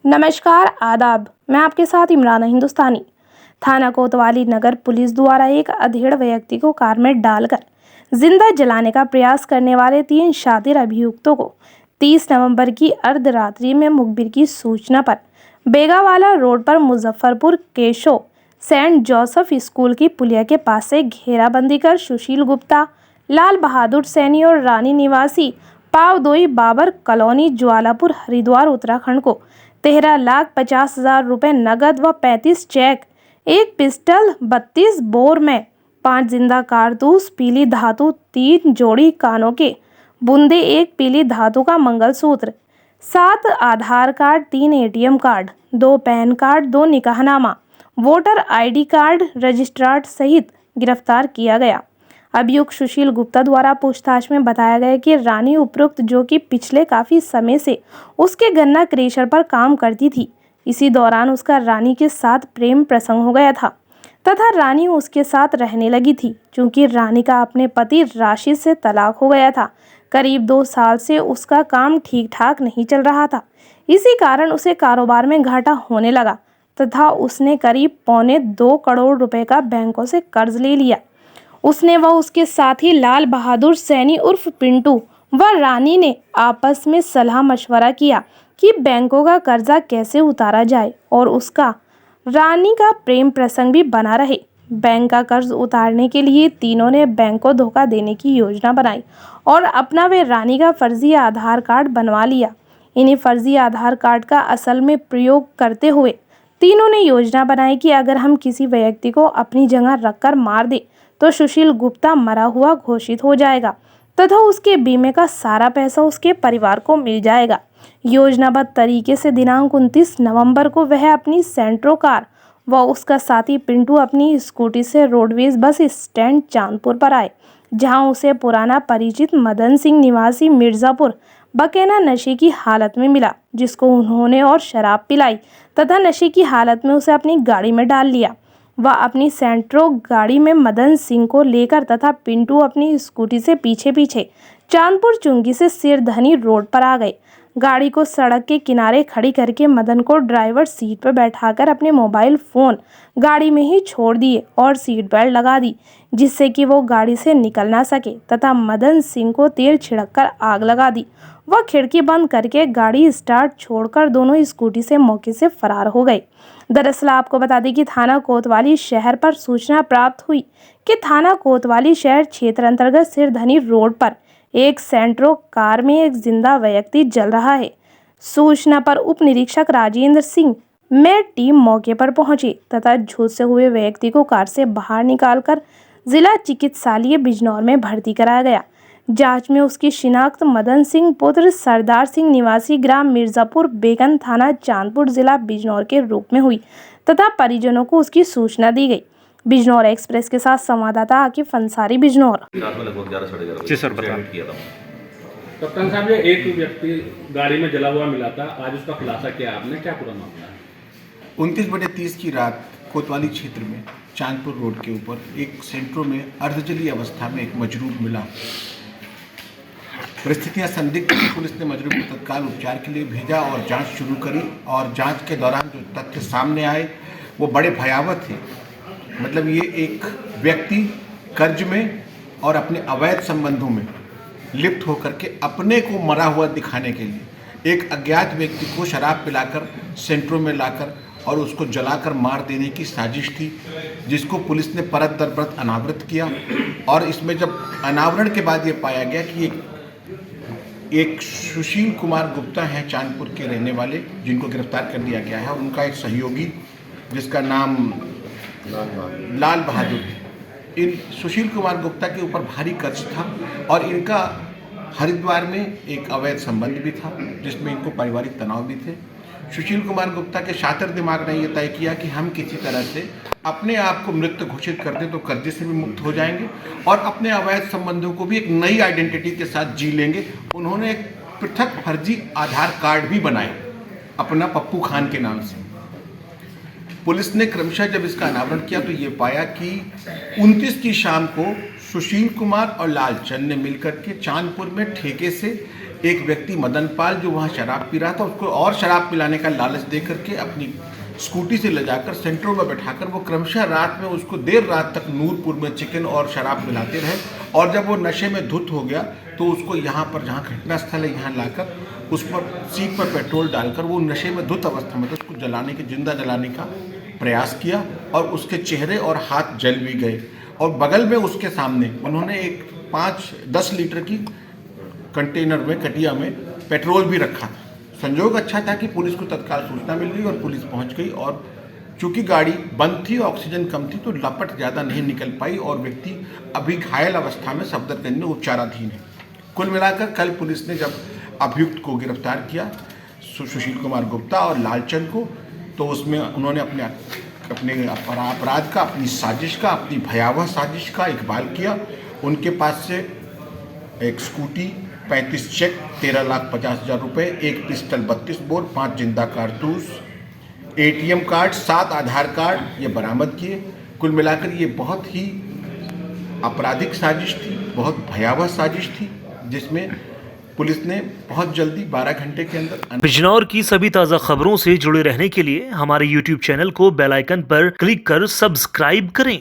नमस्कार, आदाब। मैं आपके साथ इमरान हिंदुस्तानी। थाना कोतवाली नगर पुलिस द्वारा एक अधेड़ व्यक्ति को कार में डालकर जिंदा जलाने का प्रयास करने वाले 3 शातिर अभियुक्तों को 30 नवंबर की अर्धरात्रि में मुखबिर की सूचना पर बेगावाला रोड पर Muzaffarpur Keshav saint Joseph school की पुलिया के पास से घेराबंदी कर सुशील गुप्ता, लाल बहादुर सैनी और रानी निवासी पावदोई बाबर कॉलोनी ज्वालापुर हरिद्वार उत्तराखंड को 13,50,000 रुपये नगद व 35 चेक, एक पिस्टल, 32 बोर में 5 जिंदा कारतूस, पीली धातु, 3 जोड़ी कानों के बूंदे, एक पीली धातु का mangalsutra, 7 Aadhaar card, 3 ATM card, 2 PAN card, 2 निकाहनामा, वोटर आईडी कार्ड, रजिस्ट्रार सहित गिरफ्तार किया गया। अभियुक्त सुशील गुप्ता द्वारा पूछताछ में बताया गया कि रानी उपरोक्त, जो कि पिछले काफी समय से उसके गन्ना क्रेशर पर काम करती थी, इसी दौरान उसका रानी के साथ प्रेम प्रसंग हो गया था तथा रानी उसके साथ रहने लगी थी। चूंकि रानी का अपने पति राशिद से तलाक हो गया था, करीब 2 साल से उसका काम ठीक ठाक नहीं चल रहा था। इसी कारण उसे कारोबार में घाटा होने लगा तथा उसने करीब 1.25 करोड़ रुपए का बैंकों से कर्ज ले लिया। उसने व उसके साथी लाल बहादुर सैनी उर्फ पिंटू व रानी ने आपस में सलाह मशवरा किया कि बैंकों का कर्जा कैसे उतारा जाए और उसका रानी का प्रेम प्रसंग भी बना रहे। बैंक का कर्ज उतारने के लिए तीनों ने बैंक को धोखा देने की योजना बनाई और अपना व रानी का फर्जी आधार कार्ड बनवा लिया। इन्हीं फर्जी आधार कार्ड का असल में प्रयोग करते हुए तीनों ने योजना बनाई कि अगर हम किसी व्यक्ति को अपनी जगह रखकर मार दे तो सुशील गुप्ता मरा हुआ घोषित हो जाएगा तथा उसके बीमे का सारा पैसा उसके परिवार को मिल जाएगा। योजनाबद्ध तरीके से दिनांक 29 नवंबर को वह अपनी सेंट्रो कार व उसका साथी पिंटू अपनी स्कूटी से रोडवेज बस स्टैंड चांदपुर पर आए, जहां उसे पुराना परिचित मदन सिंह निवासी मिर्जापुर बकेना नशे की हालत में मिला, जिसको उन्होंने और शराब पिलाई तथा नशे की हालत में उसे अपनी गाड़ी में डाल लिया। वह अपनी सेंट्रो गाड़ी में मदन सिंह को लेकर तथा पिंटू अपनी स्कूटी से पीछे पीछे चांदपुर चुंगी से सिरधनी रोड पर आ गए। गाड़ी को सड़क के किनारे खड़ी करके मदन को ड्राइवर सीट पर बैठाकर अपने मोबाइल फोन गाड़ी में ही छोड़ दिए और सीट बेल्ट लगा दी, जिससे कि वो गाड़ी से निकल ना सके तथा मदन सिंह को तेल छिड़ककर आग लगा दी। वह खिड़की बंद करके गाड़ी स्टार्ट छोड़कर दोनों स्कूटी से मौके से फरार हो गए। दरअसल आपको बता दें कि थाना कोतवाली शहर पर सूचना प्राप्त हुई कि थाना कोतवाली शहर क्षेत्र अंतर्गत सिरधनी रोड पर एक सेंट्रो कार में एक जिंदा व्यक्ति जल रहा है। सूचना पर उप निरीक्षक राजेंद्र सिंह में टीम मौके पर पहुंची तथा झुलसे से हुए व्यक्ति को कार से बाहर निकालकर जिला चिकित्सालय बिजनौर में भर्ती कराया गया। जांच में उसकी शिनाख्त मदन सिंह पुत्र सरदार सिंह निवासी ग्राम मिर्जापुर बेगन थाना चांदपुर जिला बिजनौर के रूप में हुई तथा परिजनों को उसकी सूचना दी गई। बिजनौर एक्सप्रेस के साथ संवाददाता आकिफ अंसारी, बिजनौर। जी सर, बताइए। कप्तान साहब, ये एक व्यक्ति गाड़ी में जला हुआ मिला था, आज उसका खुलासा किया आपने, क्या पूरा मामला है? 29/30 की रात कोतवाली क्षेत्र में चांदपुर रोड के ऊपर एक सेंट्रो में अर्धजली अवस्था में एक मजरूब मिला। परिस्थितियां संदिग्ध थी। पुलिस ने मजरूब को तत्काल उपचार के लिए भेजा और जांच शुरू करी और जांच के दौरान जो तथ्य सामने आए वो बड़े भयावह थे। मतलब ये एक व्यक्ति कर्ज में और अपने अवैध संबंधों में लिप्त होकर के अपने को मरा हुआ दिखाने के लिए एक अज्ञात व्यक्ति को शराब पिलाकर सेंट्रो में लाकर और उसको जलाकर मार देने की साजिश थी, जिसको पुलिस ने परत दर परत अनावृत किया। और इसमें जब अनावरण के बाद ये पाया गया कि एक सुशील कुमार गुप्ता हैं चांदपुर के रहने वाले, जिनको गिरफ्तार कर लिया गया है। उनका एक सहयोगी जिसका नाम लाल बहादुर है। इन सुशील कुमार गुप्ता के ऊपर भारी कर्ज था और इनका हरिद्वार में एक अवैध संबंध भी था, जिसमें इनको पारिवारिक तनाव भी थे। सुशील कुमार गुप्ता के शातिर दिमाग ने यह तय किया कि हम किसी तरह से अपने आप को मृत घोषित कर दें तो कर्जे से भी मुक्त हो जाएंगे और अपने अवैध संबंधों को भी एक नई आइडेंटिटी के साथ जी लेंगे। उन्होंने एक पृथक फर्जी आधार कार्ड भी बनाए अपना पप्पू खान के नाम से। पुलिस ने क्रमशः जब इसका अनावरण किया तो ये पाया कि 29 की शाम को सुशील कुमार और लालचंद ने मिलकर के चांदपुर में ठेके से एक व्यक्ति मदन पाल जो वहाँ शराब पी रहा था उसको और शराब पिलाने का लालच दे करके अपनी स्कूटी से ले जाकर सेंट्रो में बैठाकर वो क्रमशः रात में उसको देर रात तक नूरपुर में चिकन और शराब पिलाते रहे और जब वो नशे में धुत हो गया तो उसको यहाँ पर जहाँ घटना स्थल है यहाँ लाकर उस पर सीट पर पेट्रोल डालकर वो नशे में धुत अवस्था में तो उसको जलाने के जिंदा जलाने का प्रयास किया और उसके चेहरे और हाथ जल भी गए और बगल में उसके सामने उन्होंने एक 5-10 लीटर की कंटेनर में कटिया में पेट्रोल भी रखा था। संजोग अच्छा था कि पुलिस को तत्काल सूचना मिल गई और पुलिस पहुंच गई और चूंकि गाड़ी बंद थी ऑक्सीजन कम थी तो लपट ज़्यादा नहीं निकल पाई और व्यक्ति अभी घायल अवस्था में सफदरगंज में उपचाराधीन है। कुल मिलाकर कल पुलिस ने जब अभियुक्त को गिरफ्तार किया सुशील कुमार गुप्ता और लालचंद को तो उसमें उन्होंने अपने अपराध का अपनी साजिश का अपनी भयावह साजिश का इकबाल किया। उनके पास से एक स्कूटी 35 चेक 13,50,000 रुपये, एक पिस्टल 32 बोर, 5 जिंदा कारतूस, ATM कार्ड, 7 आधार कार्ड ये बरामद किए। कुल मिलाकर ये बहुत ही आपराधिक साजिश थी, बहुत भयावह साजिश थी जिसमें पुलिस ने बहुत जल्दी 12 घंटे के अंदर बिजनौर की सभी ताज़ा खबरों से जुड़े रहने के लिए हमारे YouTube चैनल को बेल आइकन पर क्लिक कर सब्सक्राइब करें।